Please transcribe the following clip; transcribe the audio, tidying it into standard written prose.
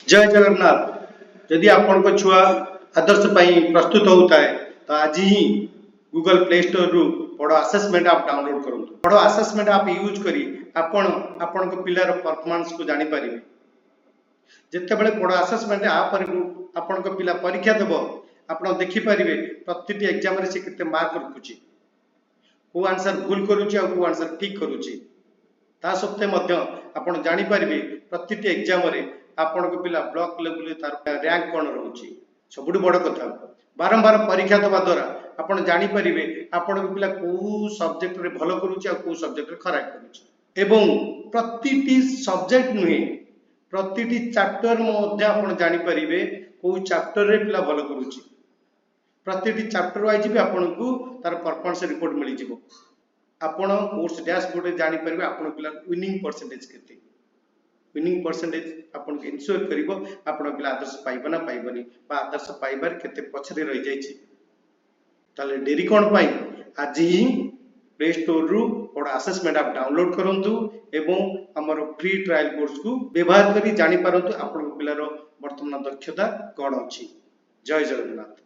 जय जगन्नाथ। यदि आपण छुआ आदर्श प्रस्तुत होता है तो आज ही गूगल प्ले स्टोर रु पढ़ो असेसमेंट आप डाउनलोड करूँ। पढ़ो असेसमेंट आप यूज करी आपण पिलार परफॉर्मेंस को जानी पारिबे। जिते बड़े पढ़ो असेसमेंट आप आपण पिला परीक्षा देव आपण देखि पारिबे प्रति एग्जाम रे से केते मार्क रखुची, को आंसर भूल करूची आ को आंसर ठीक करूची। ता सत्ते मध्य आपण जानी पारिबे प्रति एग्जाम रे आपण पिला ब्लॉक लेवल तार रैंक कोन रहउची। सबुठ बड़ कथा बारंबार परीक्षा दबा द्वारा आपण जानी पारिबे आपण पिला को सब्जेक्ट रे भलो करूची आ को सब्जेक्ट रे खराब करूची। एवं प्रति सब्जेक्ट नुहे प्रति चैप्टर मध्य आपण जानी पारिबे को चैप्टर रे पिला भलो करूची। प्रति चैप्टर वाइज भी आपण को तार परफॉर्मेंस रिपोर्ट मिली जिवो। आपण कोर्स डैशबोर्ड रे जानी पारिबे आपण पिला विनिंग परसेंटेज केते। विनिंग परसेंटेज आपण इन्श्योर करिवो आपण पिला आदर्श पाइबो ना पाइबोनी बा आदर्श पाइबार केते पछरे रहि जायछि। ताले डेरी कोन पाई आज ही प्ले स्टोर रु पढ़ो असेसमेंट आप डाउनलोड करंतु एवं हमर फ्री ट्रायल कोर्स को व्यवहार करी जानि पारंतु आपण पिलार वर्तमान दक्षता कोन अछि। जय जगन्नाथ।